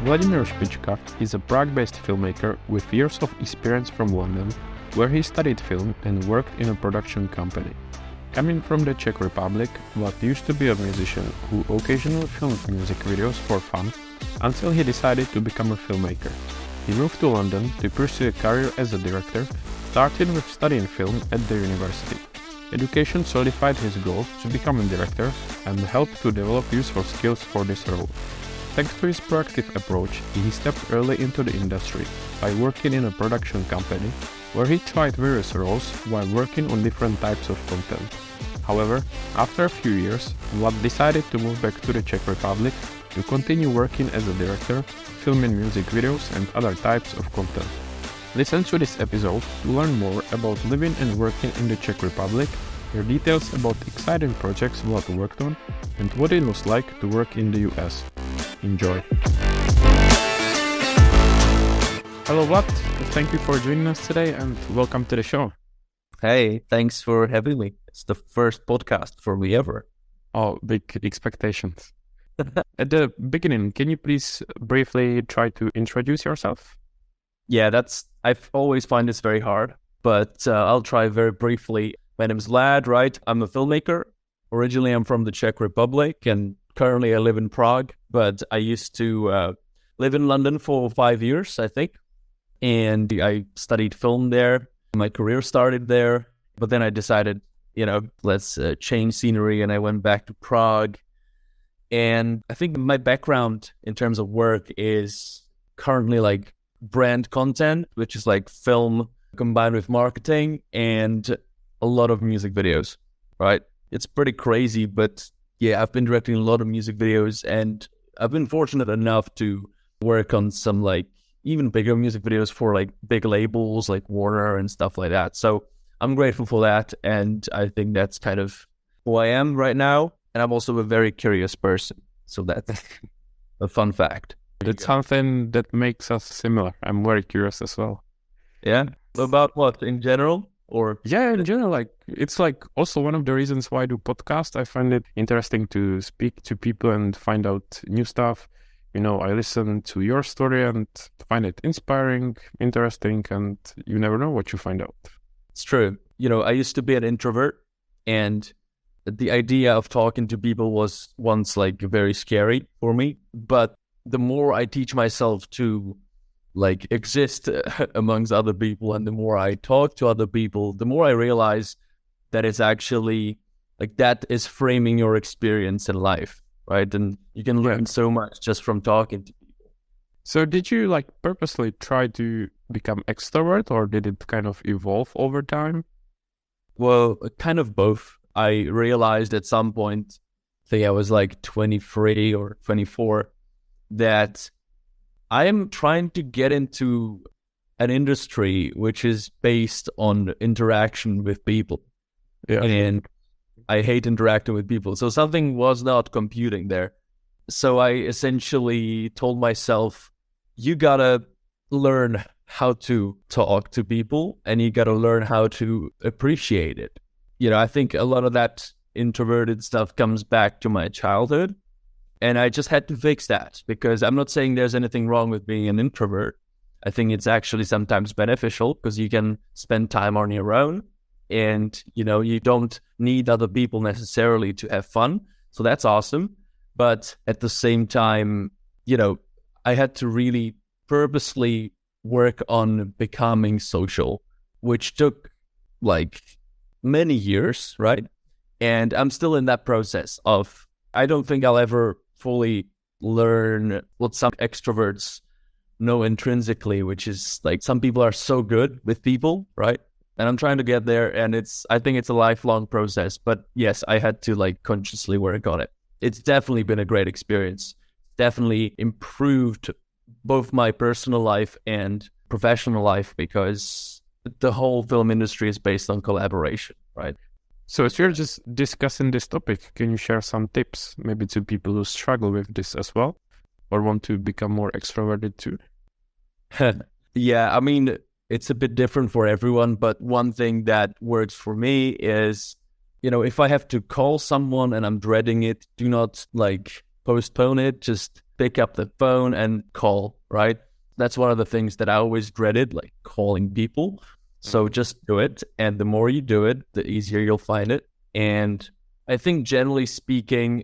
Vladimir Spicka is a Prague-based filmmaker with years of experience from London, where he studied film and worked in a production company. Coming from the Czech Republic, Vlad used to be a musician who occasionally filmed music videos for fun until he decided to become a filmmaker. He moved to London to pursue a career as a director, starting with studying film at the university. Education solidified his goal to become a director and helped to develop useful skills for this role. Thanks to his proactive approach, he stepped early into the industry by working in a production company where he tried various roles while working on different types of content. However, after a few years, Vlad decided to move back to the Czech Republic to continue working as a director, filming music videos and other types of content. Listen to this episode to learn more about living and working in the Czech Republic, hear details about exciting projects Vlad worked on, and what it was like to work in the US. Enjoy! Hello Vlad, thank you for joining us today and welcome to the show. Hey, thanks for having me. It's the first podcast for me ever. Oh, big expectations. At the beginning, can you please briefly try to introduce yourself? Yeah, I've always find this very hard, but I'll try very briefly. My name is Vlad, right? I'm a filmmaker. Originally, I'm from the Czech Republic, and currently I live in Prague, but I used to live in London for 5 years, I think, and I studied film there. My career started there, but then I decided, let's change scenery, and I went back to Prague. And I think my background in terms of work is currently like brand content, which is like film combined with marketing and a lot of music videos, right? It's pretty crazy, but yeah, I've been directing a lot of music videos and I've been fortunate enough to work on some like even bigger music videos for like big labels like Warner and stuff like that. So I'm grateful for that. And I think that's kind of who I am right now. And I'm also a very curious person. So that's a fun fact. That's something that makes us similar. I'm very curious as well. Yeah? About what? In general? Or yeah, in general, like it's like also one of the reasons why I do podcast. I find it interesting to speak to people and find out new stuff. I listen to your story and find it inspiring, interesting, and you never know what you find out. It's true. I used to be an introvert, and the idea of talking to people was once like very scary for me. But the more I teach myself to like exist amongst other people, and the more I talk to other people, the more I realize that it's actually like that is framing your experience in life, right? And you can learn so much just from talking to people. So did you like purposely try to become extrovert, or did it kind of evolve over time? Well, kind of both. I realized at some point, I think I was like 23 or 24, that I am trying to get into an industry which is based on interaction with people. Yeah. And I hate interacting with people. So something was not computing there. So I essentially told myself, you gotta learn how to talk to people and you gotta learn how to appreciate it. I think a lot of that introverted stuff comes back to my childhood. And I just had to fix that, because I'm not saying there's anything wrong with being an introvert. I think it's actually sometimes beneficial because you can spend time on your own and, you don't need other people necessarily to have fun. So that's awesome. But at the same time, I had to really purposely work on becoming social, which took like many years, right? And I'm still in that process of, I don't think I'll ever fully learn what some extroverts know intrinsically, which is like some people are so good with people, right? And I'm trying to get there, and I think it's a lifelong process. But yes, I had to like consciously work on it. It's definitely been a great experience. Definitely improved both my personal life and professional life, because the whole film industry is based on collaboration, right? So if you're just discussing this topic, can you share some tips maybe to people who struggle with this as well, or want to become more extroverted too? Yeah, I mean, it's a bit different for everyone, but one thing that works for me is, if I have to call someone and I'm dreading it, do not like postpone it, just pick up the phone and call, right? That's one of the things that I always dreaded, like calling people. So just do it. And the more you do it, the easier you'll find it. And I think generally speaking,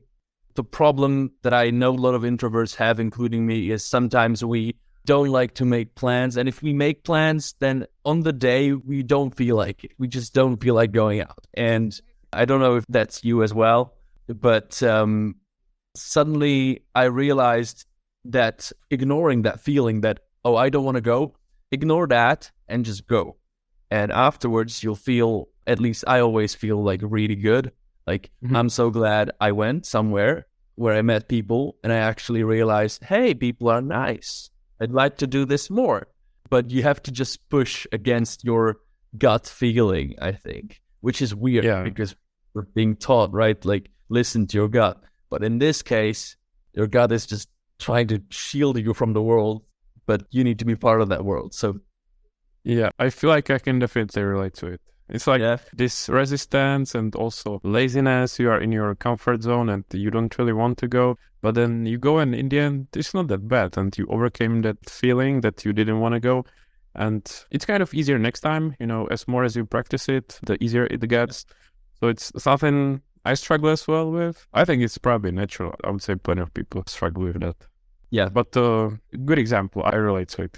the problem that I know a lot of introverts have, including me, is sometimes we don't like to make plans. And if we make plans, then on the day, we don't feel like it. We just don't feel like going out. And I don't know if that's you as well, but suddenly I realized that ignoring that feeling that, oh, I don't want to go, ignore that and just go. And afterwards, you'll feel, at least I always feel like really good. Like, I'm so glad I went somewhere where I met people and I actually realized, hey, people are nice. I'd like to do this more. But you have to just push against your gut feeling, I think, which is weird because we're being taught, right? Like, listen to your gut. But in this case, your gut is just trying to shield you from the world, but you need to be part of that world. So, yeah, I feel like I can definitely relate to it. It's like this resistance and also laziness. You are in your comfort zone and you don't really want to go. But then you go and in the end, it's not that bad. And you overcame that feeling that you didn't want to go. And it's kind of easier next time, as more as you practice it, the easier it gets. So it's something I struggle as well with. I think it's probably natural. I would say plenty of people struggle with that. Yeah. But good example. I relate to it,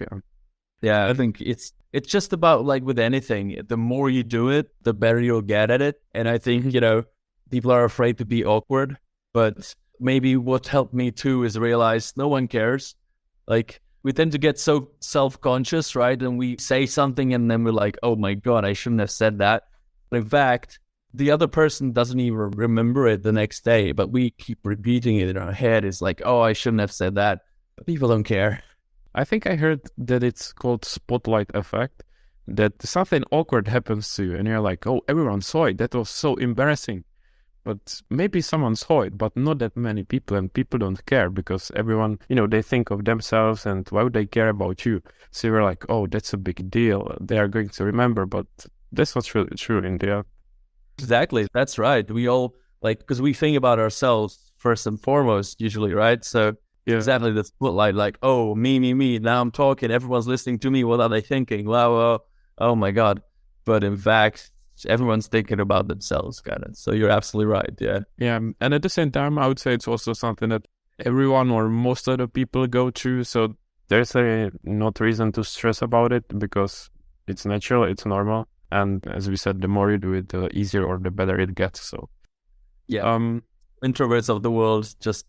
Yeah, I think it's just about like with anything, the more you do it, the better you'll get at it. And I think, people are afraid to be awkward, but maybe what helped me too is realize no one cares. Like we tend to get so self-conscious, right? And we say something and then we're like, oh my God, I shouldn't have said that. But in fact, the other person doesn't even remember it the next day, but we keep repeating it in our head. It's like, oh, I shouldn't have said that. But people don't care. I think I heard that it's called spotlight effect, that something awkward happens to you and you're like, oh, everyone saw it. That was so embarrassing. But maybe someone saw it, but not that many people, and people don't care because everyone, they think of themselves and why would they care about you? So you're like, oh, that's a big deal. They are going to remember, but that's not really true in the end. Exactly. That's right. We all because we think about ourselves first and foremost, usually, right? So exactly the spotlight, like, oh, me. Now I'm talking. Everyone's listening to me. What are they thinking? Wow. Oh my God. But in fact, everyone's thinking about themselves, kind of. So you're absolutely right. Yeah. Yeah. And at the same time, I would say it's also something that everyone or most of the people go through. So there's not reason to stress about it because it's natural. It's normal. And as we said, the more you do it, the easier or the better it gets. So introverts of the world, just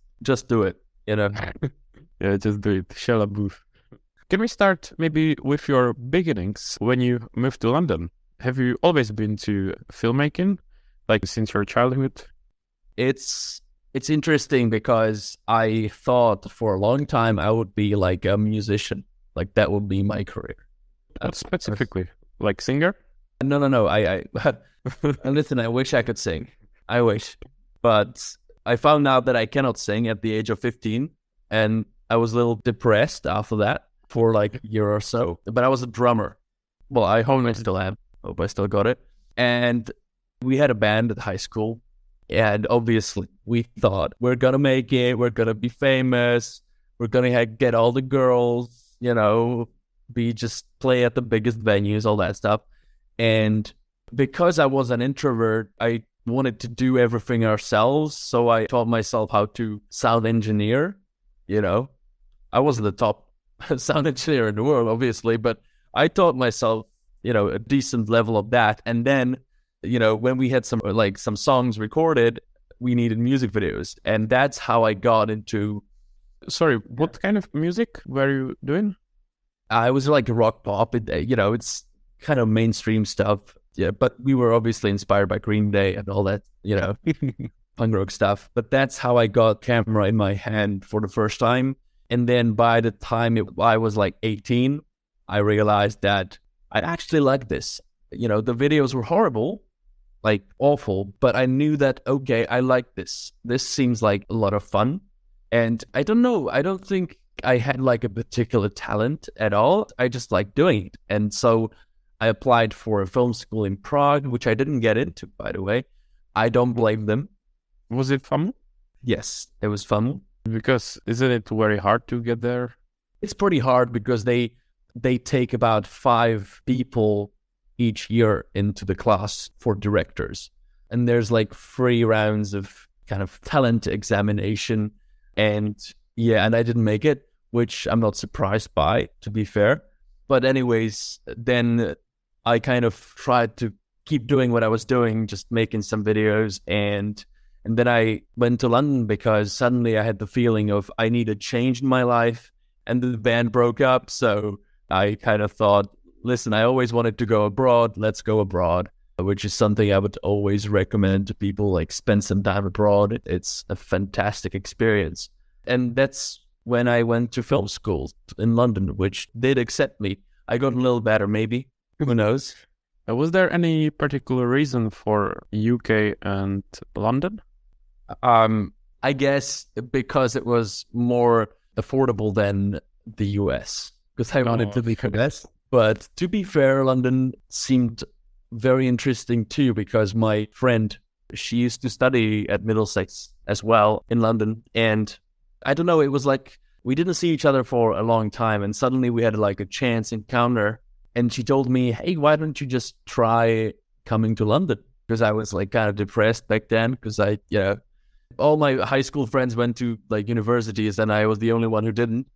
do it. Yeah, just do it. Shall I move? Can we start maybe with your beginnings when you moved to London? Have you always been to filmmaking, like since your childhood? It's interesting because I thought for a long time I would be like a musician, like that would be my career. What specifically? Like singer? No. I listen, I wish I could sing. I wish. But I found out that I cannot sing at the age of 15, and I was a little depressed after that for like a year or so. But I was a drummer. Well, I hope I still am. Hope I still got it. And we had a band at high school, and obviously we thought we're gonna make it. We're gonna be famous. We're gonna get all the girls. Just play at the biggest venues, all that stuff. And because I was an introvert, I wanted to do everything ourselves. So I taught myself how to sound engineer. I wasn't the top sound engineer in the world, obviously, but I taught myself, a decent level of that. And then, when we had some songs recorded, we needed music videos. And that's how I got into... Sorry, what kind of music were you doing? I was like rock pop. It's kind of mainstream stuff. Yeah, but we were obviously inspired by Green Day and all that, punk rock stuff. But that's how I got camera in my hand for the first time. And then by the time I was like 18, I realized that I actually like this. The videos were horrible, like awful, but I knew that, okay, I like this. This seems like a lot of fun. And I don't know, I don't think I had like a particular talent at all. I just like doing it. And so I applied for a film school in Prague, which I didn't get into, by the way. I don't blame them. Was it fun? Yes, it was fun. Because isn't it very hard to get there? It's pretty hard because they take about 5 people each year into the class for directors. And there's like 3 rounds of kind of talent examination. And yeah, and I didn't make it, which I'm not surprised by, to be fair. But anyways, then I kind of tried to keep doing what I was doing, just making some videos. And then I went to London because suddenly I had the feeling of I need a change in my life. And the band broke up. So I kind of thought, listen, I always wanted to go abroad. Let's go abroad, which is something I would always recommend to people, like spend some time abroad. It's a fantastic experience. And that's when I went to film school in London, which did accept me. I got a little better, maybe. Who knows? Was there any particular reason for UK and London? I guess because it was more affordable than the US, because I wanted to be the best. But to be fair, London seemed very interesting too, because my friend, she used to study at Middlesex as well in London. And I don't know, it was like we didn't see each other for a long time. And suddenly we had like a chance encounter. And she told me, hey, why don't you just try coming to London? Because I was like kind of depressed back then because all my high school friends went to like universities and I was the only one who didn't.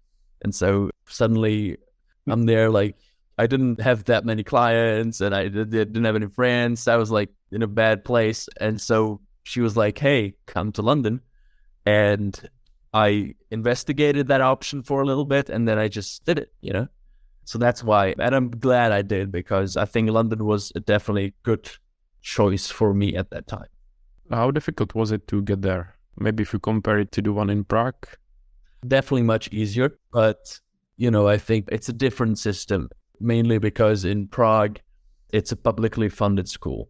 And so suddenly I'm there, like I didn't have that many clients and I didn't have any friends. I was like in a bad place. And so she was like, hey, come to London. And I investigated that option for a little bit and then I just did it. So that's why. And I'm glad I did because I think London was a definitely good choice for me at that time. How difficult was it to get there? Maybe if you compare it to the one in Prague? Definitely much easier, but I think it's a different system, mainly because in Prague, it's a publicly funded school.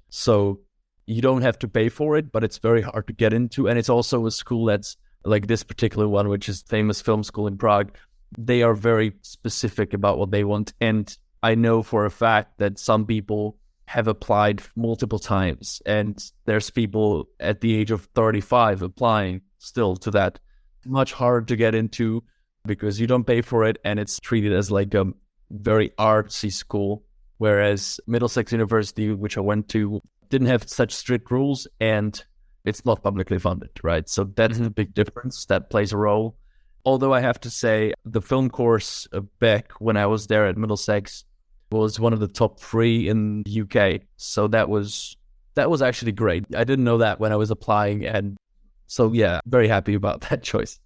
So you don't have to pay for it, but it's very hard to get into. And it's also a school that's like this particular one, which is famous film school in Prague. They are very specific about what they want. And I know for a fact that some people have applied multiple times. And there's people at the age of 35 applying still to that. Much harder to get into because you don't pay for it and it's treated as like a very artsy school. Whereas Middlesex University, which I went to, didn't have such strict rules and it's not publicly funded, right? So that's a big difference. That plays a role. Although I have to say the film course back when I was there at Middlesex was one of the top 3 in the UK. So that was actually great. I didn't know that when I was applying. And so, yeah, very happy about that choice.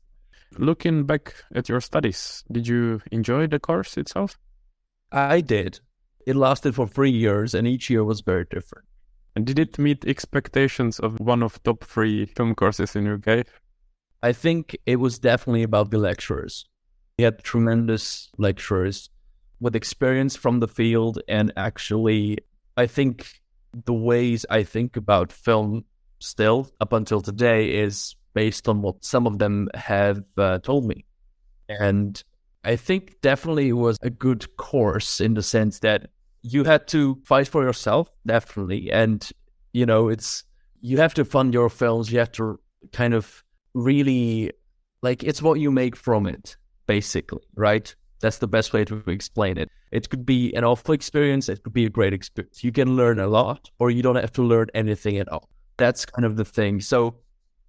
Looking back at your studies, did you enjoy the course itself? I did. It lasted for 3 years and each year was very different. And did it meet expectations of one of top 3 film courses in UK? I think it was definitely about the lecturers. We had tremendous lecturers with experience from the field. And actually, I think the ways I think about film still up until today is based on what some of them have told me. And I think definitely it was a good course in the sense that you had to fight for yourself, definitely. And, you have to fund your films. You have to kind of really, like, it's what you make from it, basically, right? That's the best way to explain it. It could be an awful experience. It could be a great experience. You can learn a lot or you don't have to learn anything at all. That's kind of the thing. So,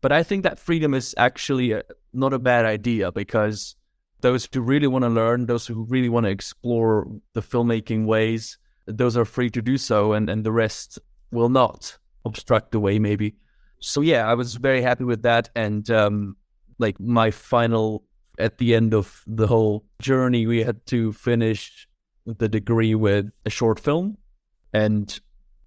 but I think that freedom is actually not a bad idea because those who really want to learn, those who really want to explore the filmmaking ways, those are free to do so. And the rest will not obstruct the way maybe. So yeah, I was very happy with that. And like my final, at the end of the whole journey, we had to finish the degree with a short film. And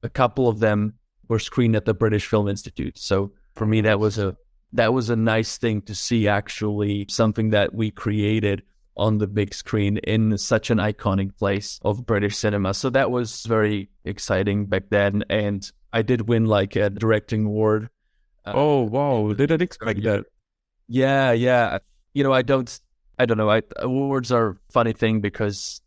a couple of them were screened at the British Film Institute. So for me, that was a nice thing to see, actually, something that we created on the big screen in such an iconic place of British cinema. So that was very exciting back then. And I did win like a directing award. Oh, wow. Didn't expect that. Yeah. I don't know. Awards are a funny thing because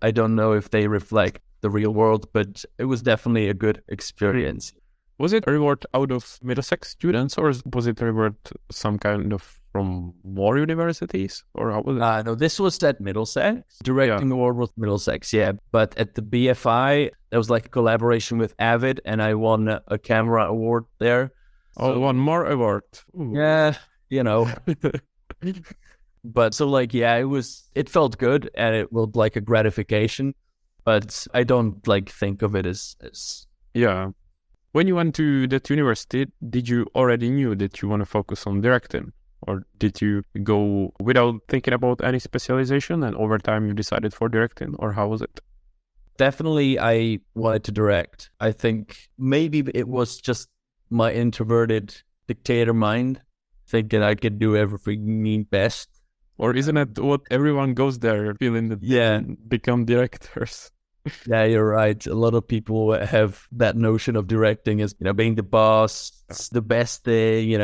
I don't know if they reflect the real world, but it was definitely a good experience. Was it a reward out of Middlesex students or was it a reward some kind of from more universities, or how was it? No, this was at Middlesex. Directing award was Middlesex, yeah. But at the BFI, there was like a collaboration with Avid, and I won a camera award there. Oh, one more award. Ooh. Yeah, you know. But so like, yeah, it felt good, and it was like a gratification, but I don't like think of it as Yeah. When you went to that university, did you already knew that you want to focus on directing? Or did you go without thinking about any specialization and over time you decided for directing? Or how was it? Definitely I wanted to direct. I think maybe it was just my introverted dictator mind thinking I could do everything best. Or isn't it what everyone goes there feeling that Yeah, become directors? yeah, you're right. A lot of people have that notion of directing as, being the boss. It's the best thing,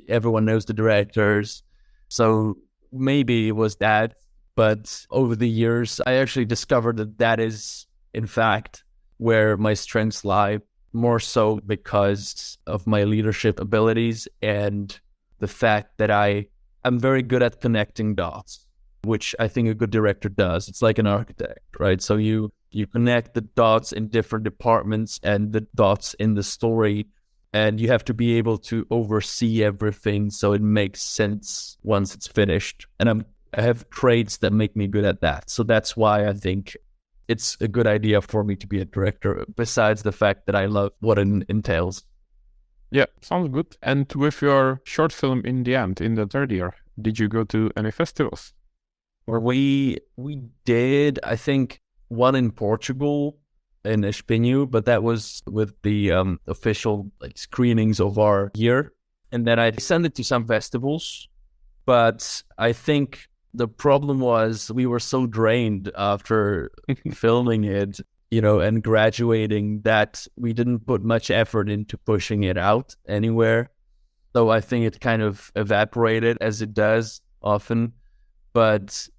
everyone knows the directors. So maybe it was that. But over the years, I actually discovered that is, in fact, where my strengths lie, more so because of my leadership abilities and the fact that I'm very good at connecting dots, which I think a good director does. It's like an architect, right? So you connect the dots in different departments and the dots in the story, and you have to be able to oversee everything so it makes sense once it's finished. And I have traits that make me good at that. So that's why I think it's a good idea for me to be a director, besides the fact that I love what it entails. Yeah, sounds good. And with your short film in the end, in the third year, did you go to any festivals? Or we did, I think, one in Portugal, in Espinho, but that was with the official screenings of our year. And then I sent it to some festivals, but I think the problem was we were so drained after filming it, and graduating that we didn't put much effort into pushing it out anywhere. So I think it kind of evaporated, as it does often. But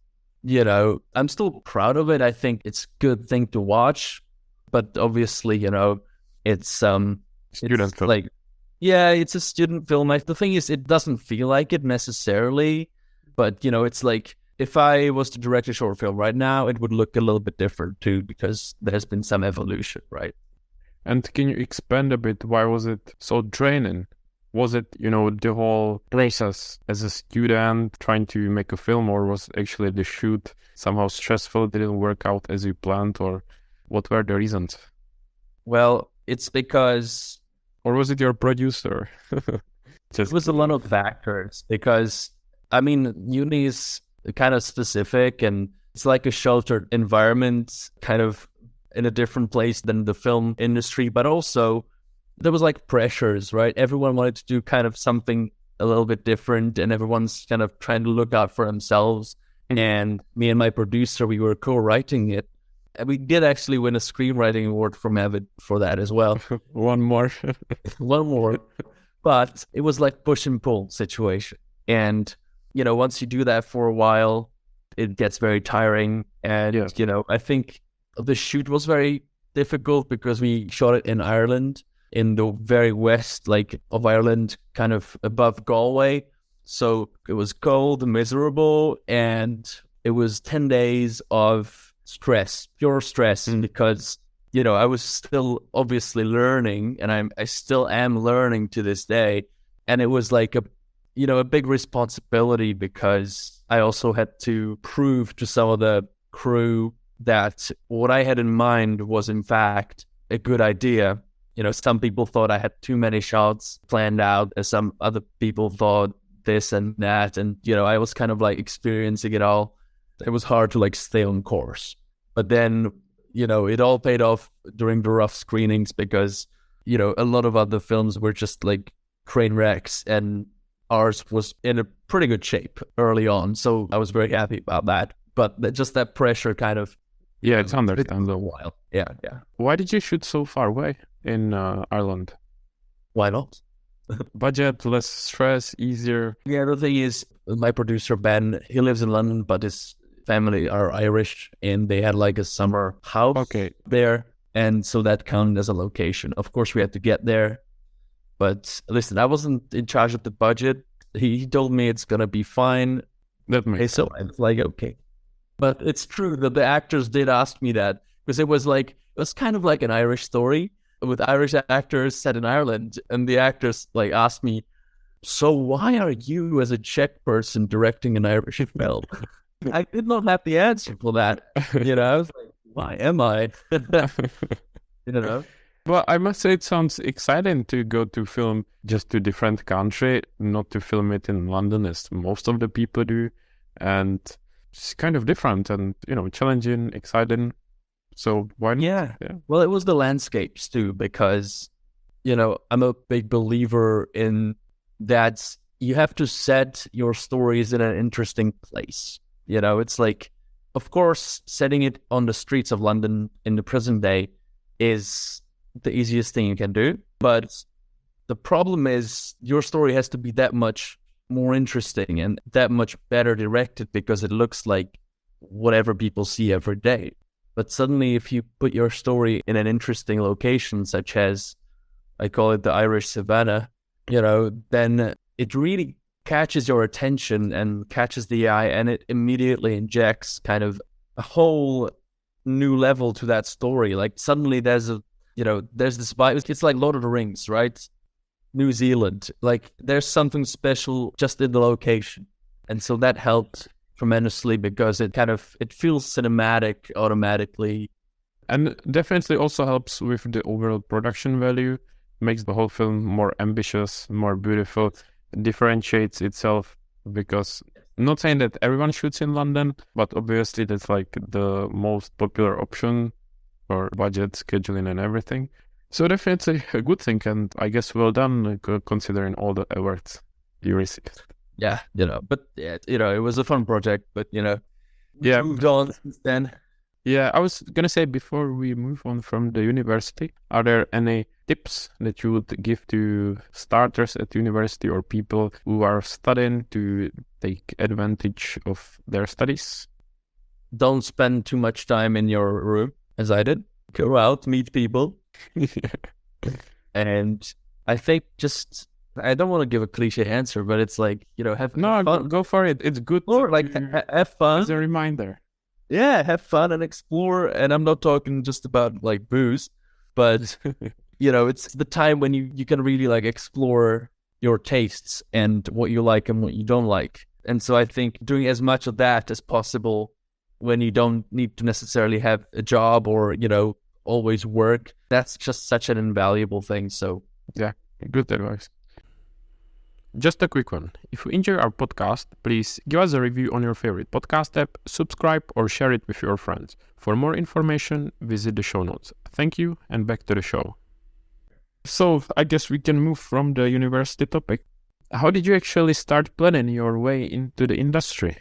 I'm still proud of it. I think it's a good thing to watch, but obviously, it's Student film. It's a student film. The thing is, it doesn't feel like it necessarily, but it's like if I was to direct a short film right now, it would look a little bit different too, because there's been some evolution, right? And can you expand a bit? Why was it so draining? Was it, the whole process as a student trying to make a film, or was actually the shoot somehow stressful, didn't work out as you planned, or what were the reasons? Well, it's because... Or was it your producer? It was a lot of factors, because, uni is kind of specific, and it's like a sheltered environment, kind of in a different place than the film industry, but also... there was pressures, right? Everyone wanted to do kind of something a little bit different, and everyone's kind of trying to look out for themselves. And me and my producer, we were co-writing it. And we did actually win a screenwriting award from Avid for that as well. One more. One more. But it was like push and pull situation. And, once you do that for a while, it gets very tiring. And, I think the shoot was very difficult because we shot it in Ireland, in the very west, of Ireland, kind of above Galway. So it was cold, miserable, and it was 10 days of stress, pure stress, because, I was still obviously learning, and I still am learning to this day. And it was a big responsibility, because I also had to prove to some of the crew that what I had in mind was in fact a good idea. Some people thought I had too many shots planned out, as some other people thought this and that. And, I was kind of experiencing it all. It was hard to stay on course. But then, it all paid off during the rough screenings, because, a lot of other films were just train wrecks, and ours was in a pretty good shape early on. So I was very happy about that. But just that pressure kind of... Yeah, it's understandable. A while. Yeah. Why did you shoot so far away in Ireland? Why not? Budget, less stress, easier. Yeah, the thing is, my producer Ben, he lives in London, but his family are Irish, and they had a summer house there, and so that counted as a location. Of course, we had to get there, but listen, I wasn't in charge of the budget. he told me it's gonna be fine. That makes Okay, so I was like, okay. But it's true that the actors did ask me that, because it was kind of like an Irish story with Irish actors set in Ireland, and the actors like asked me, so why are you as a Czech person directing an Irish film? I did not have the answer for that. I was like, why am I? Well, I must say it sounds exciting to go to film just to different country, not to film it in London as most of the people do. And it's kind of different and, challenging, exciting. So why not? Yeah. Well, it was the landscapes too, because, I'm a big believer in that you have to set your stories in an interesting place. It's like, of course, setting it on the streets of London in the present day is the easiest thing you can do. But the problem is your story has to be that much more interesting and that much better directed, because it looks like whatever people see every day. But suddenly, if you put your story in an interesting location, such as, I call it the Irish Savannah, then it really catches your attention and catches the eye, and it immediately injects kind of a whole new level to that story. Like suddenly there's this vibe. It's like Lord of the Rings, right? New Zealand. Like there's something special just in the location. And so that helped tremendously, because it feels cinematic automatically. And definitely also helps with the overall production value, makes the whole film more ambitious, more beautiful, differentiates itself, because I'm not saying that everyone shoots in London, but obviously that's like the most popular option for budget, scheduling and everything. So definitely a good thing, and I guess well done considering all the awards you received. Yeah, but it was a fun project, but yeah, moved on since then. Yeah, I was gonna say, before we move on from the university, are there any tips that you would give to starters at university or people who are studying to take advantage of their studies? Don't spend too much time in your room, as I did. Go out, meet people. And I think I don't want to give a cliche answer, but it's like, have fun. Go for it. It's good. Or like have fun. As a reminder. Yeah, have fun and explore. And I'm not talking just about like booze, but it's the time when you can really like explore your tastes and what you like and what you don't like. And so I think doing as much of that as possible when you don't need to necessarily have a job or, always work, that's just such an invaluable thing. So yeah, good advice. Just a quick one. If you enjoy our podcast, please give us a review on your favorite podcast app, subscribe or share it with your friends. For more information, visit the show notes. Thank you, and back to the show. So I guess we can move from the university topic. How did you actually start planning your way into the industry?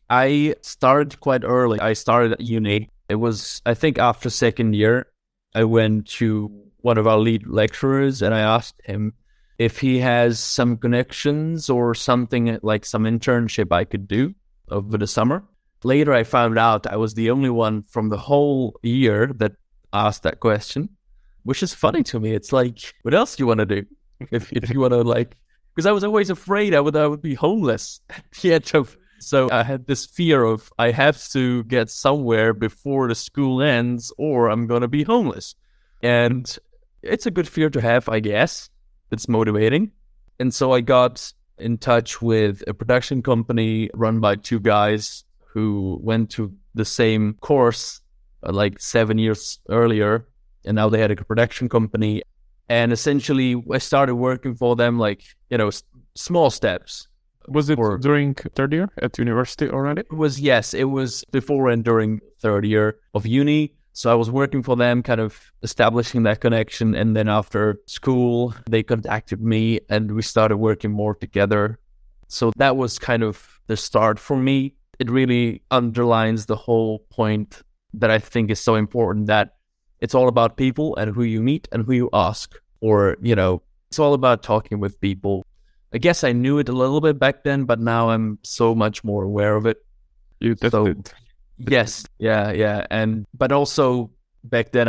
I started quite early. I started at uni. It was, I think, after second year, I went to one of our lead lecturers and I asked him if he has some connections or something like some internship I could do over the summer. Later, I found out I was the only one from the whole year that asked that question, which is funny to me. It's like, what else do you want to do? If you want to because I was always afraid I would be homeless at the end of. So I had this fear of I have to get somewhere before the school ends or I'm going to be homeless. And it's a good fear to have, I guess. It's motivating. And so I got in touch with a production company run by two guys who went to the same course like 7 years earlier. And now they had a production company. And essentially, I started working for them small steps. Was it during third year at university already? It was before and during third year of uni. So I was working for them, kind of establishing that connection. And then after school, they contacted me and we started working more together. So that was kind of the start for me. It really underlines the whole point that I think is so important, that it's all about people and who you meet and who you ask. Or, it's all about talking with people. I guess I knew it a little bit back then, but now I'm so much more aware of it. You tested. Yes, yeah. But also back then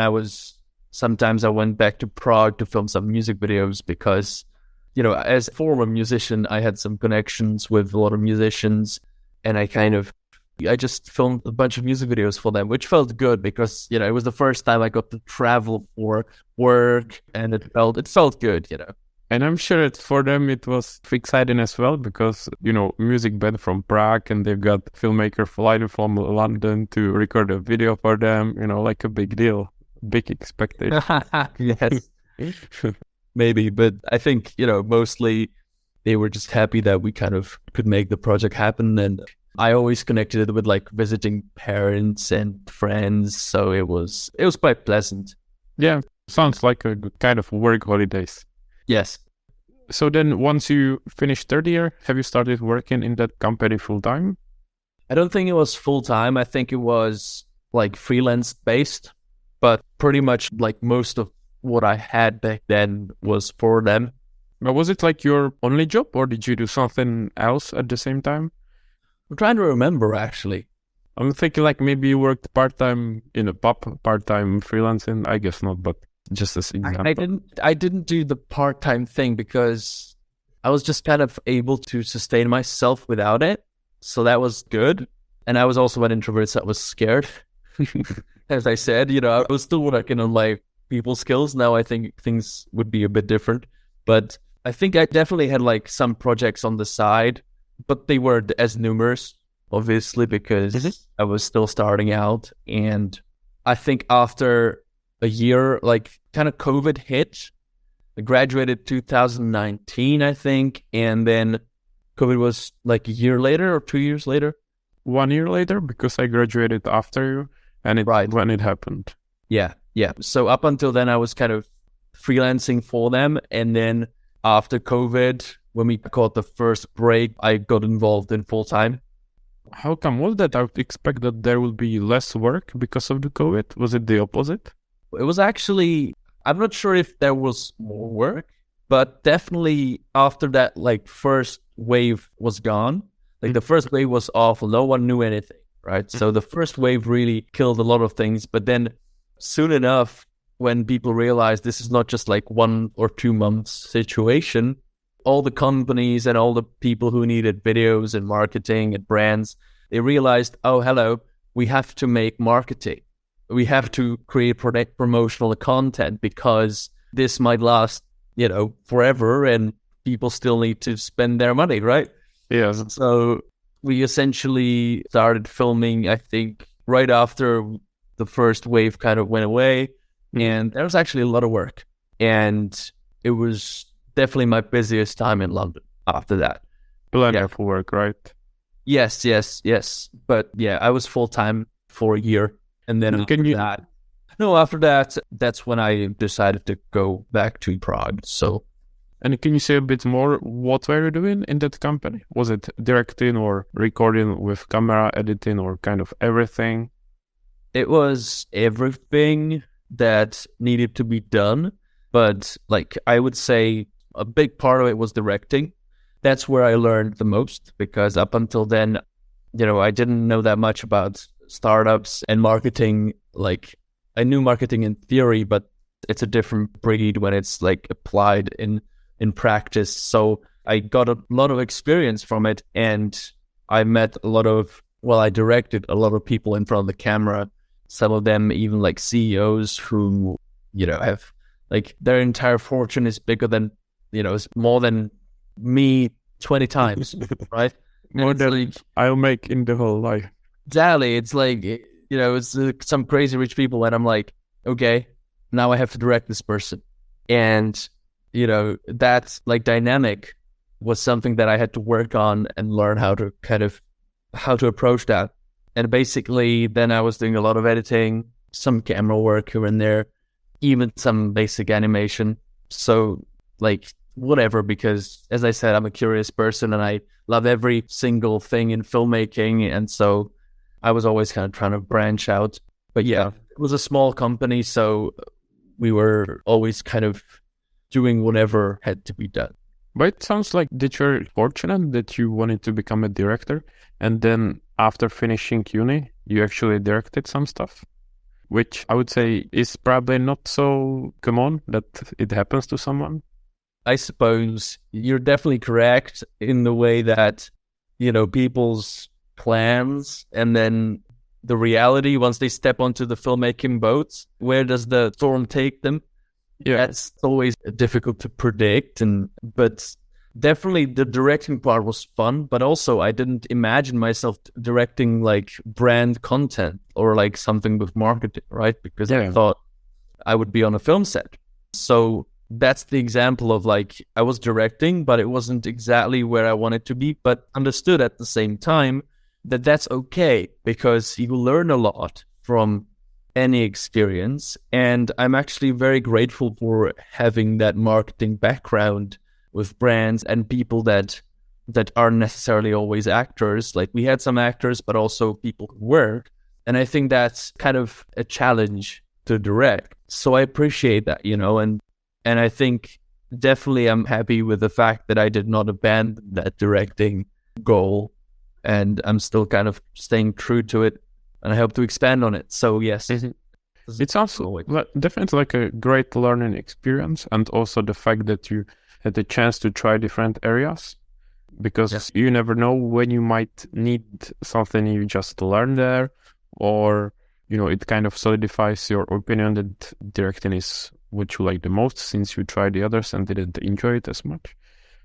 sometimes I went back to Prague to film some music videos because as a former musician, I had some connections with a lot of musicians, and I just filmed a bunch of music videos for them, which felt good because, it was the first time I got to travel for work, and it felt good. And I'm sure for them it was exciting as well because, music band from Prague, and they've got filmmaker flying from London to record a video for them, like a big deal, big expectation. Yes, maybe. But I think, mostly they were just happy that we kind of could make the project happen. And I always connected it with like visiting parents and friends. So it was quite pleasant. Yeah, sounds like a good kind of work holidays. Yes. So then once you finished third year, have you started working in that company full time? I don't think it was full time. I think it was like freelance based, but pretty much like most of what I had back then was for them. But was it like your only job, or did you do something else at the same time? I'm trying to remember actually. I'm thinking like maybe you worked part-time in a pub, part-time freelancing. I guess not, but just as an example. I didn't do the part-time thing because I was just kind of able to sustain myself without it. So that was good. And I was also an introvert, so I was scared. As I said, I was still working on my people skills. Now I think things would be a bit different. But I think I definitely had like some projects on the side, but they weren't as numerous, obviously, because I was still starting out. And I think after a year, like kind of COVID hit, I graduated 2019, I think. And then COVID was like a year later or 2 years later. 1 year later, because I graduated after you, and when it happened. Yeah. So up until then, I was kind of freelancing for them. And then after COVID, when we caught the first break, I got involved in full time. How come was that? I would expect that there will be less work because of the COVID. Was it the opposite? It was actually, I'm not sure if there was more work, but definitely after that, like first wave was gone. Like the first wave was awful. No one knew anything, right? So the first wave really killed a lot of things. But then soon enough, when people realized this is not just like 1 or 2 months situation, all the companies and all the people who needed videos and marketing and brands, they realized, oh, hello, we have to make marketing. We have to create promotional content because this might last, forever, and people still need to spend their money, right? Yes. So we essentially started filming, I think, right after the first wave kind of went away. And there was actually a lot of work. And it was definitely my busiest time in London after that. Plenty of work, right? Yes. But yeah, I was full-time for a year. And then after that, that's when I decided to go back to Prague. So. And can you say a bit more, what were you doing in that company? Was it directing or recording with camera, editing, or kind of everything? It was everything that needed to be done. But like I would say a big part of it was directing. That's where I learned the most, because up until then, I didn't know that much about startups and marketing. Like I knew marketing in theory, but it's a different breed when it's like applied in practice. So I got a lot of experience from it, and I met I directed a lot of people in front of the camera. Some of them even like CEOs who, have like their entire fortune is bigger than, it's more than me 20 times, right? More than I'll make in the whole life. Exactly. It's like, it's some crazy rich people, and I'm like, okay, now I have to direct this person. And that like dynamic was something that I had to work on and learn how to approach that. And basically then I was doing a lot of editing, some camera work here and there, even some basic animation. So like whatever, because as I said, I'm a curious person and I love every single thing in filmmaking. And so I was always kind of trying to branch out. But yeah, it was a small company, so we were always kind of doing whatever had to be done. But it sounds like that you're fortunate that you wanted to become a director, and then after finishing uni, you actually directed some stuff, which I would say is probably not so common that it happens to someone. I suppose you're definitely correct in the way that, people's plans and then the reality, once they step onto the filmmaking boats, where does the storm take them? Yeah. That's always difficult to predict. But definitely the directing part was fun, but also I didn't imagine myself directing like brand content or like something with marketing, right? Because I thought I would be on a film set. So that's the example of like I was directing, but it wasn't exactly where I wanted to be, but understood at the same time that that's okay because you learn a lot from any experience. And I'm actually very grateful for having that marketing background with brands and people that aren't necessarily always actors. Like we had some actors, but also people who work. And I think that's kind of a challenge to direct. So I appreciate that, and I think definitely I'm happy with the fact that I did not abandon that directing goal. And I'm still kind of staying true to it. And I hope to expand on it. So yes. It's also definitely like a great learning experience. And also the fact that you had the chance to try different areas. Because you never know when you might need something you just learn there. Or, it kind of solidifies your opinion that directing is what you like the most since you tried the others and didn't enjoy it as much.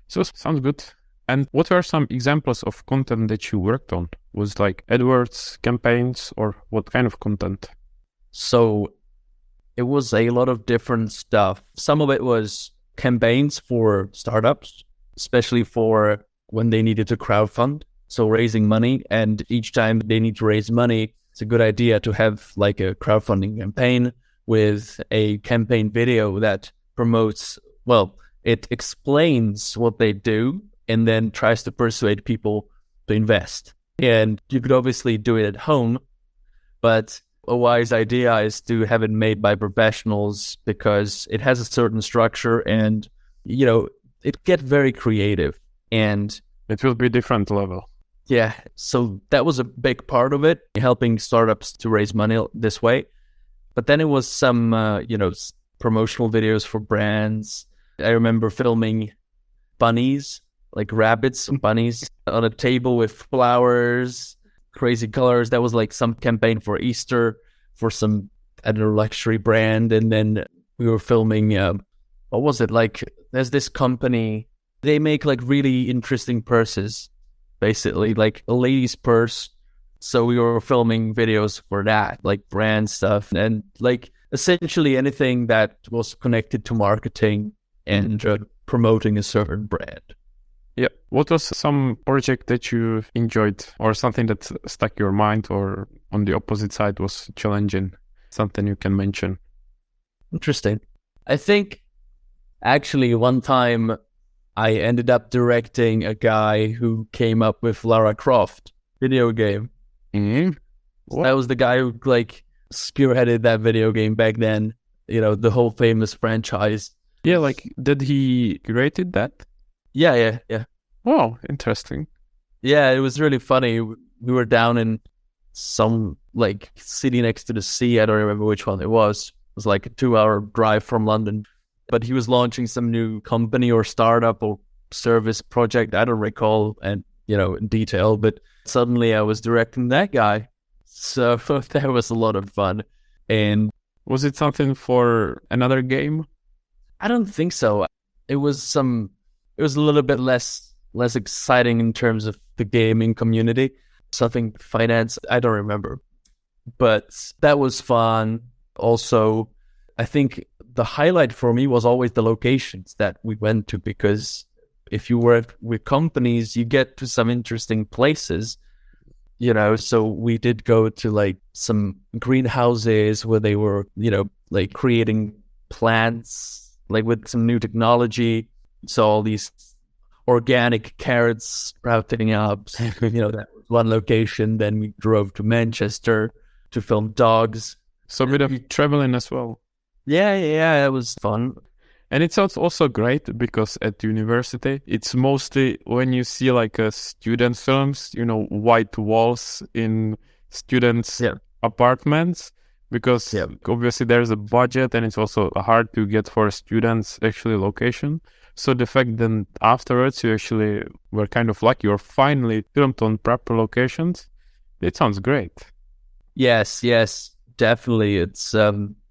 So sounds good. And what are some examples of content that you worked on? Was like AdWords, campaigns, or what kind of content? So it was a lot of different stuff. Some of it was campaigns for startups, especially for when they needed to crowdfund. So raising money, and each time they need to raise money, it's a good idea to have like a crowdfunding campaign with a campaign video that promotes, it explains what they do and then tries to persuade people to invest. And you could obviously do it at home, but a wise idea is to have it made by professionals because it has a certain structure and, it gets very creative and it will be different level. Yeah. So that was a big part of it, helping startups to raise money this way. But then it was some, promotional videos for brands. I remember filming bunnies, like rabbits and bunnies on a table with flowers, crazy colors. That was like some campaign for Easter for some, luxury brand. And then we were filming, what was it? Like there's this company, they make like really interesting purses, basically like a lady's purse. So we were filming videos for that, like brand stuff and like essentially anything that was connected to marketing and promoting a certain brand. Yeah. What was some project that you enjoyed or something that stuck your mind or on the opposite side was challenging? Something you can mention? Interesting. I think actually one time I ended up directing a guy who came up with Lara Croft video game. Mm-hmm. That was the guy who like spearheaded that video game back then, the whole famous franchise. Yeah, like did he created that? Yeah. Wow, interesting. Yeah, it was really funny. We were down in some like city next to the sea. I don't remember which one it was. It was like a 2-hour drive from London. But he was launching some new company or startup or service project. I don't recall and in detail, but suddenly I was directing that guy. So that was a lot of fun. And was it something for another game? I don't think so. It was a little bit less exciting in terms of the gaming community. Something finance, I don't remember. But that was fun. Also, I think the highlight for me was always the locations that we went to, because if you work with companies, you get to some interesting places, so we did go to like some greenhouses where they were, like creating plants, like with some new technology. So all these organic carrots sprouting up, that was one location. Then we drove to Manchester to film dogs. So a bit of traveling as well. Yeah, it was fun. And it sounds also great because at university, it's mostly when you see like student films, white walls in students' apartments. because obviously there's a budget and it's also hard to get for students actually location. So the fact that afterwards you actually were kind of lucky or finally filmed on proper locations, it sounds great. Yes, definitely. It's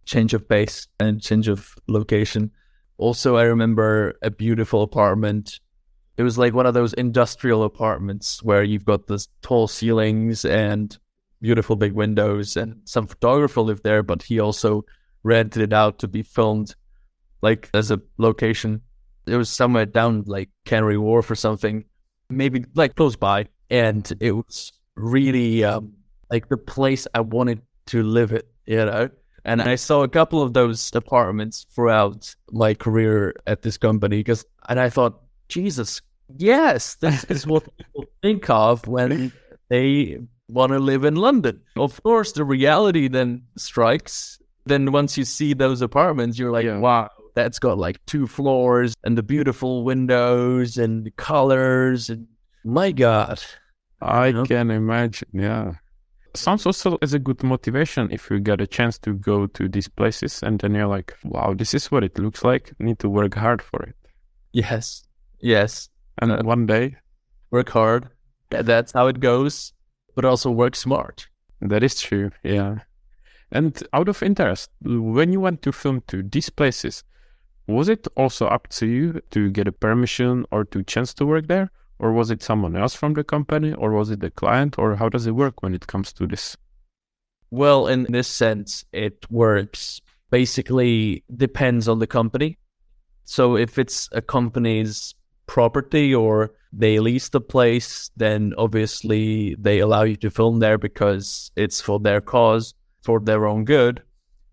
change of pace and change of location. Also, I remember a beautiful apartment. It was like one of those industrial apartments where you've got this tall ceilings and beautiful big windows, and some photographer lived there, but he also rented it out to be filmed like as a location. It was somewhere down like Canary Wharf or something, maybe like close by. And it was really like the place I wanted to live in, you know? And I saw a couple of those apartments throughout my career at this company and I thought, Jesus, yes, this is what people think of when they want to live in London. Of course, the reality then strikes. Then once you see those apartments, you're like, wow, that's got like 2 floors and the beautiful windows and the colors. And my God. I can imagine, yeah. Sounds also as a good motivation if you get a chance to go to these places and then you're like, wow, this is what it looks like. Need to work hard for it. Yes. And one day. Work hard. That's how it goes. But also work smart. That is true, yeah. And out of interest, when you went to film to these places, was it also up to you to get a permission or to chance to work there? Or was it someone else from the company? Or was it the client? Or how does it work when it comes to this? Well, in this sense, it works. Basically, depends on the company. So if it's a company's property or they lease the place, then obviously they allow you to film there because it's for their cause, for their own good.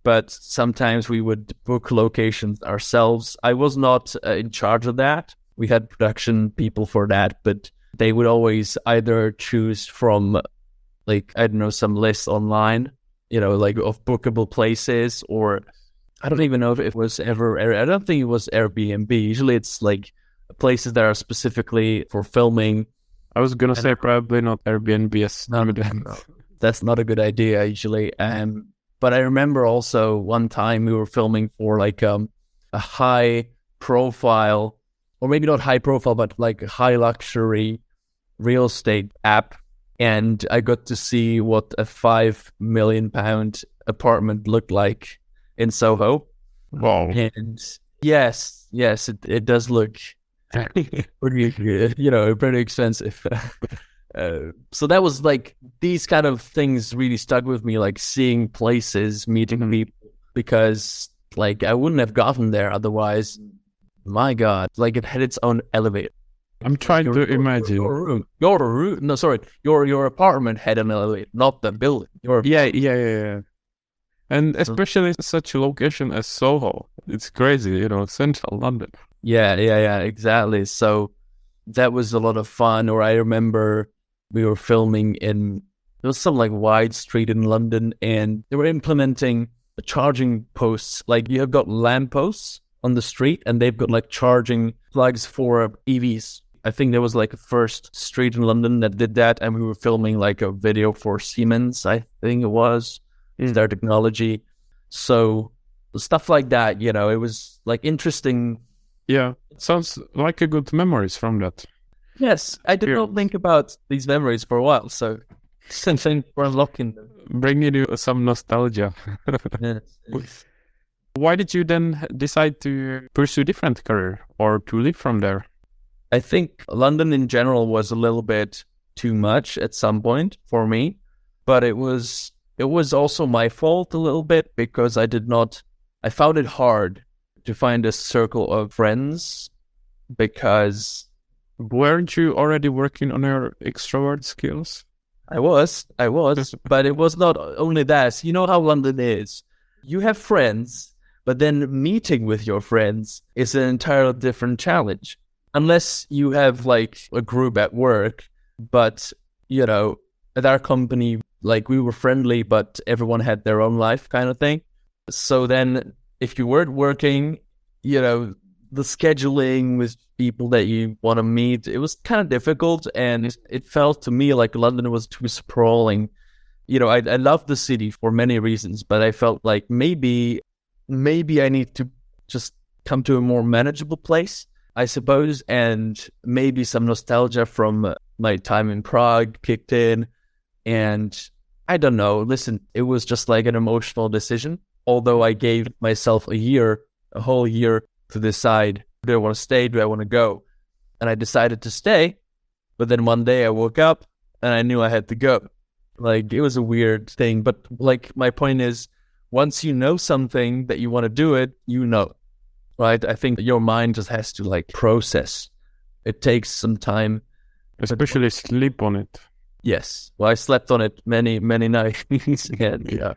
But sometimes we would book locations ourselves. I was not in charge of that. We had production people for that, but they would always either choose from, like, I don't know, some list online, you know, like of bookable places, or I don't even know if it was ever, I don't think it was Airbnb. Usually it's like places that are specifically for filming. I was going to say probably not Airbnb. No, that's not a good idea usually. But I remember also one time we were filming for like a high profile, or maybe not high profile, but like a high luxury real estate app. And I got to see what a £5 million apartment looked like in Soho. Wow. And yes, it does look pretty, you know, pretty expensive. So that was like, these kind of things really stuck with me, like seeing places, meeting people, because like I wouldn't have gotten there otherwise. My God, like it had its own elevator. I'm trying to imagine. Your apartment had an elevator, not the building. Yeah. And especially such a location as Soho. It's crazy, you know, central London. Yeah, exactly. So that was a lot of fun. Or I remember we were filming there was some like wide street in London, and they were implementing charging posts. Like you have got lamp posts on the street, and they've got like charging plugs for EVs. I think there was like a first street in London that did that, and we were filming like a video for Siemens, I think it was, their technology. So stuff like that, you know, it was like interesting. Yeah, it sounds like a good memories from that. Yes, I did not think about these memories for a while, so thanks for unlocking them. Bringing you some nostalgia. Yes. Why did you then decide to pursue different career or to live from there? I think London in general was a little bit too much at some point for me, but it was also my fault a little bit because I found it hard to find a circle of friends because... Weren't you already working on your extrovert skills? I was, but it was not only that. You know how London is. You have friends, but then meeting with your friends is an entirely different challenge. Unless you have like a group at work, but you know, at our company, like we were friendly, but everyone had their own life kind of thing. So then if you weren't working, you know, the scheduling with people that you want to meet, it was kind of difficult. And it felt to me like London was too sprawling I love the city for many reasons, but I felt like maybe I need to just come to a more manageable place, I suppose, and maybe some nostalgia from my time in Prague kicked in, and I don't know. Listen, it was just like an emotional decision. Although I gave myself a whole year to decide, do I want to stay? Do I want to go? And I decided to stay. But then one day I woke up and I knew I had to go. Like, it was a weird thing. But like, my point is, once you know something that you want to do it, right? I think your mind just has to like process. It takes some time. Especially sleep on it. Yes. Well, I slept on it many, many nights. And yeah,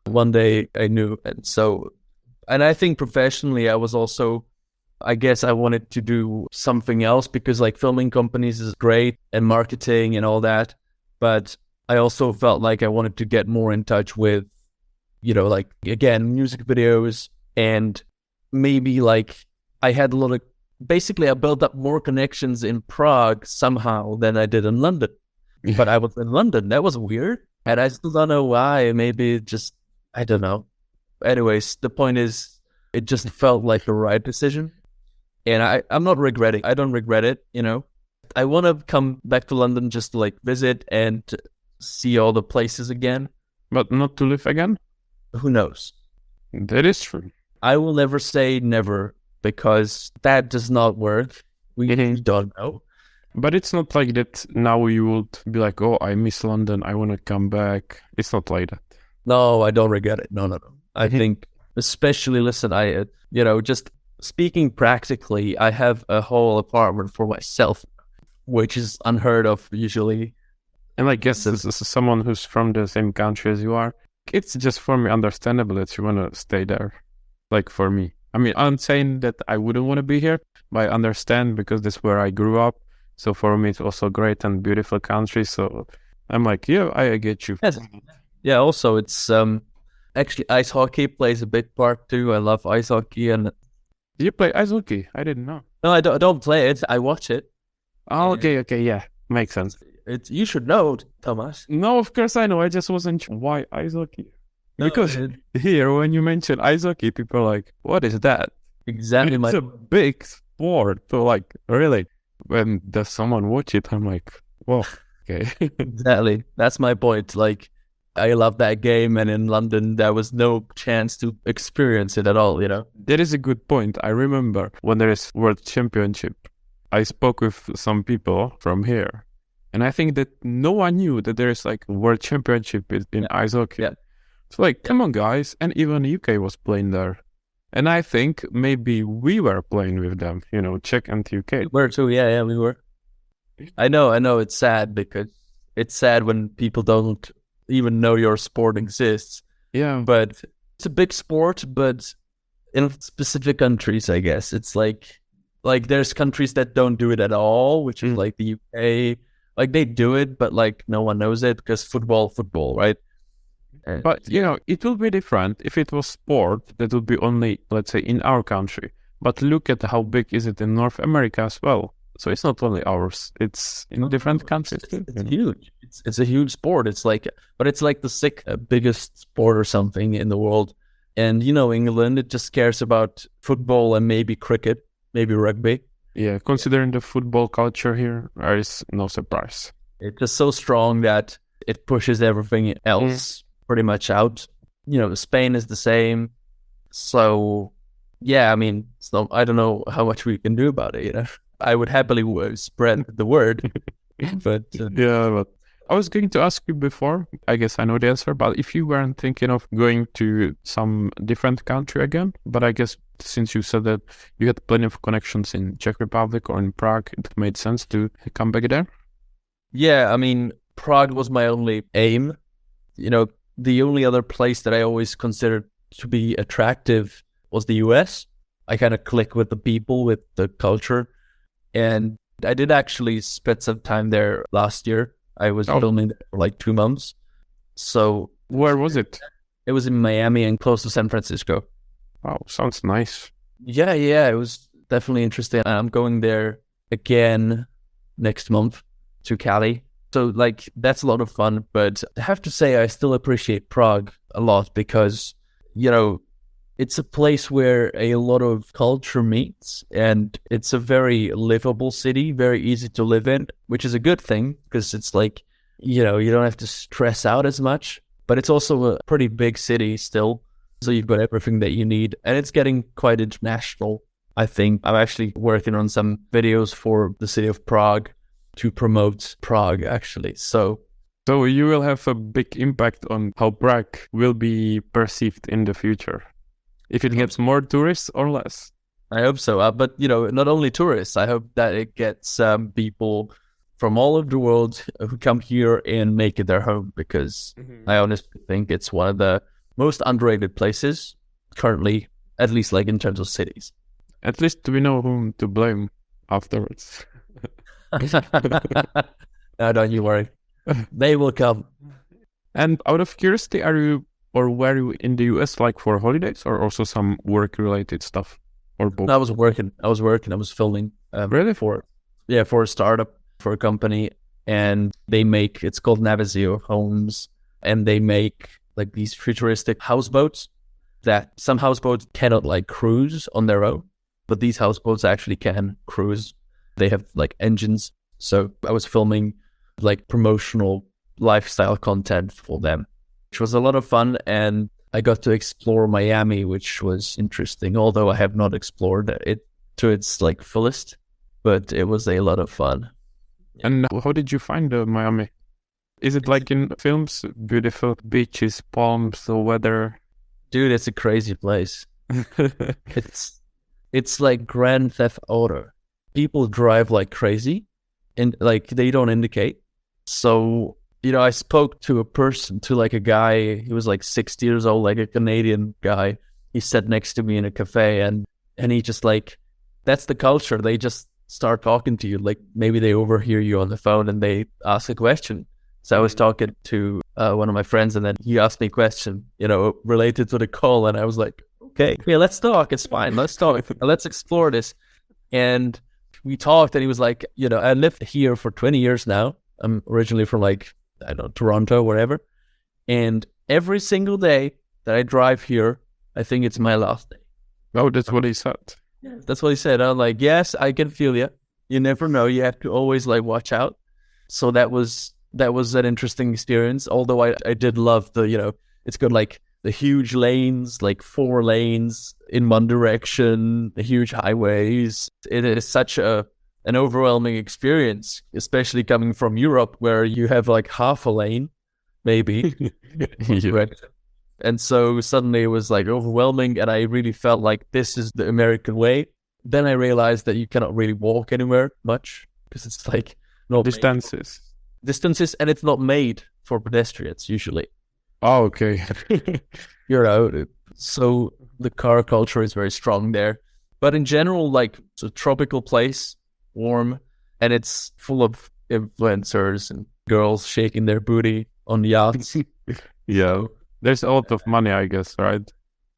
one day I knew. And I think professionally, I guess I wanted to do something else, because like filming companies is great and marketing and all that. But I also felt like I wanted to get more in touch with, like, again, music videos, and maybe like I built up more connections in Prague somehow than I did in London. But I was in London. That was weird. And I still don't know why. Maybe just, I don't know. Anyways, the point is, it just felt like the right decision. And I'm not regretting. I don't regret it, I want to come back to London just to like visit and see all the places again. But not to live again? Who knows? That is true. I will never say never, because that does not work. We don't know. But it's not like that now you would be like, oh, I miss London, I want to come back. It's not like that. No, I don't regret it. No. I think, especially, listen, just speaking practically, I have a whole apartment for myself, which is unheard of usually. And I guess as someone who's from the same country as you are, it's just for me understandable that you want to stay there. Like for me. I mean, I'm saying that I wouldn't want to be here, but I understand because that's where I grew up. So for me, it's also great and beautiful country. So I'm like, yeah, I get you. Yes. Yeah, also it's actually ice hockey plays a big part too. I love ice hockey. And you play ice hockey? I didn't know. No, I don't play it. I watch it. Oh, okay, yeah, makes sense. You should know, Thomas. No, of course I know. I just wasn't sure why ice hockey. Because here, when you mention ice hockey, people are like, what is that? Exactly. It's a big sport. So like, really, when does someone watch it, I'm like, whoa, okay. Exactly. That's my point. Like, I love that game, and in London, there was no chance to experience it at all, That is a good point. I remember when there is World Championship, I spoke with some people from here, and I think that no one knew that there is like World Championship in ice hockey. Yeah. It's like, come on, guys. And even UK was playing there. And I think maybe we were playing with them, Czech and UK. We were too, yeah, we were. I know, it's sad, because it's sad when people don't even know your sport exists. Yeah. But it's a big sport, but in specific countries, I guess. It's like there's countries that don't do it at all, which is like the UK. Like, they do it, but like no one knows it, because football, right? But, it will be different if it was sport that would be only, let's say, in our country. But look at how big is it in North America as well. So it's not only ours, it's in different countries too. It's huge. It's a huge sport. It's like the biggest sport or something in the world. And, England, it just cares about football and maybe cricket, maybe rugby. Yeah, considering the football culture here, there is no surprise. It's just so strong that it pushes everything else pretty much out. Spain is the same. So, yeah, I mean, I don't know how much we can do about it, I would happily spread the word. But yeah, but I was going to ask you before, I guess I know the answer, but if you weren't thinking of going to some different country again, but I guess since you said that you had plenty of connections in Czech Republic or in Prague, it made sense to come back there? Yeah, I mean, Prague was my only aim. The only other place that I always considered to be attractive was the US. I kind of click with the people, with the culture. And I did actually spend some time there last year. I was filming there for like 2 months. So where was it? It was in Miami and close to San Francisco. Wow, sounds nice. Yeah, it was definitely interesting. I'm going there again next month to Cali. So like that's a lot of fun, but I have to say I still appreciate Prague a lot because, you know, it's a place where a lot of culture meets, and it's a very livable city, very easy to live in, which is a good thing because it's like, you know, you don't have to stress out as much, but it's also a pretty big city still. So you've got everything that you need, and it's getting quite international. I think I'm actually working on some videos for the city of Prague to promote Prague, actually. So you will have a big impact on how Prague will be perceived in the future. If it gets more tourists or less. I hope so. But, you know, not only tourists, I hope that it gets people from all over the world who come here and make it their home, because I honestly think it's one of the most underrated places currently, at least like in terms of cities. At least we know whom to blame afterwards. No, don't you worry. They will come. And out of curiosity, were you in the US like for holidays or also some work-related stuff? Or both? I was working. I was filming. Really? For a startup, for a company. And it's called Navisio Homes. And they make like these futuristic houseboats that some houseboats cannot like cruise on their own. But these houseboats actually can cruise. They have like engines. So I was filming like promotional lifestyle content for them, which was a lot of fun. And I got to explore Miami, which was interesting, although I have not explored it to its like fullest, but it was a lot of fun. And how did you find Miami? Is it like in films, beautiful beaches, palms, the weather? Dude, it's a crazy place. It's like Grand Theft Auto. People drive like crazy and like they don't indicate. So, you know, I spoke to a guy, he was like 60 years old, like a Canadian guy. He sat next to me in a cafe and he just like, that's the culture. They just start talking to you. Like maybe they overhear you on the phone and they ask a question. So I was talking to one of my friends and then he asked me a question, you know, related to the call. And I was like, okay, yeah, let's talk. It's fine. Let's talk. Let's explore this. And we talked and he was like, you know, I lived here for 20 years now. I'm originally from like, I don't know, Toronto, wherever. And every single day that I drive here, I think it's my last day. Oh, that's what he said. Yeah, that's what he said. I'm like, yes, I can feel you. You never know. You have to always like watch out. So that was an interesting experience. Although I did love the, you know, it's got like the huge lanes, like 4 lanes in one direction, the huge highways. It is such an overwhelming experience, especially coming from Europe where you have like half a lane, maybe. Yeah. And so suddenly it was like overwhelming and I really felt like this is the American way. Then I realized that you cannot really walk anywhere much because it's like not distances and it's not made for pedestrians usually. Oh, okay. You're out. So the car culture is very strong there. But in general, like it's a tropical place, warm, and it's full of influencers and girls shaking their booty on yachts. Yeah. There's a lot of money, I guess, right?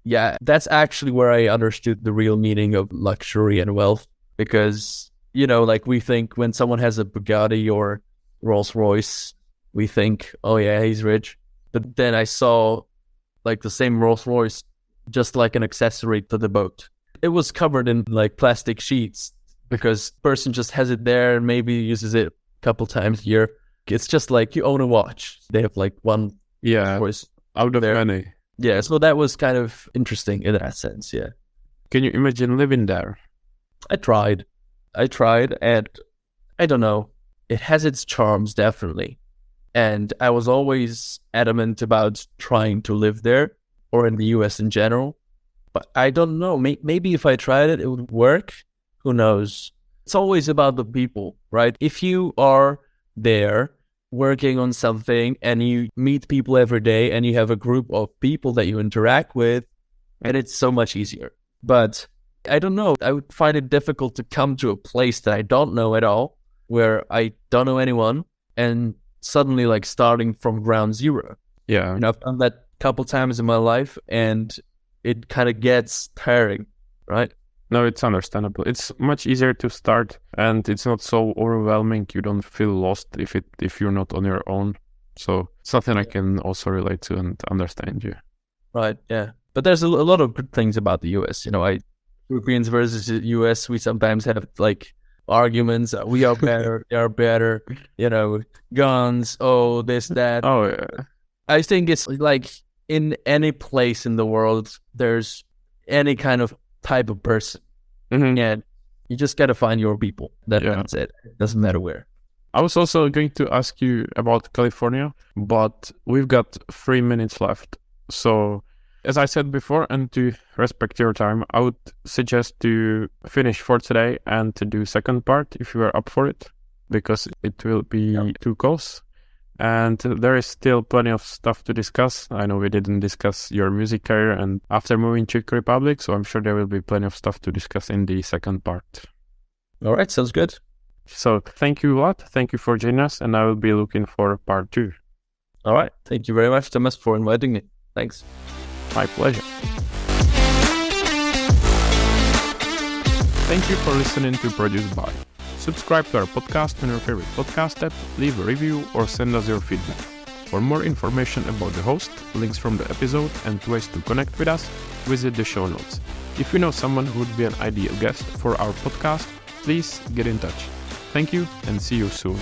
Yeah, that's actually where I understood the real meaning of luxury and wealth. Because, you know, like we think when someone has a Bugatti or Rolls Royce, we think, oh yeah, he's rich. But then I saw like the same Rolls Royce, just like an accessory to the boat. It was covered in like plastic sheets because the person just has it there and maybe uses it a couple times a year. It's just like you own a watch. They have like one Royce out of many. Yeah, so that was kind of interesting in that sense, yeah. Can you imagine living there? I tried and I don't know. It has its charms, definitely. And I was always adamant about trying to live there or in the US in general. But I don't know. Maybe if I tried it, it would work. Who knows? It's always about the people, right? If you are there working on something and you meet people every day and you have a group of people that you interact with, and it's so much easier. But I don't know. I would find it difficult to come to a place that I don't know at all, where I don't know anyone, and suddenly like starting from ground zero. Yeah. You know, I've done that a couple times in my life and it kind of gets tiring, right? No, it's understandable. It's much easier to start, and it's not so overwhelming. You don't feel lost if you're not on your own. So something I can also relate to and understand you. Right. Yeah. But there's a lot of good things about the US. Europeans versus the US, we sometimes have like arguments. We are better, they are better, guns, this, that. Oh, yeah. I think it's like in any place in the world, there's any kind of type of person. Mm-hmm. And you just got to find your people. That's it. It doesn't matter where. I was also going to ask you about California, but we've got 3 minutes left. So, as I said before, and to respect your time, I would suggest to finish for today and to do second part if you are up for it, because it will be too close. And there is still plenty of stuff to discuss. I know we didn't discuss your music career and after moving to Czech Republic, so I'm sure there will be plenty of stuff to discuss in the second part. All right, sounds good. So thank you, Vlad. Thank you for joining us, and I will be looking for part 2. All right. Thank you very much, Thomas, for inviting me. Thanks. My pleasure. Thank you for listening to Produced By. Subscribe to our podcast on your favorite podcast app, leave a review, or send us your feedback. For more information about the host, links from the episode, and ways to connect with us, visit the show notes. If you know someone who would be an ideal guest for our podcast, please get in touch. Thank you and see you soon.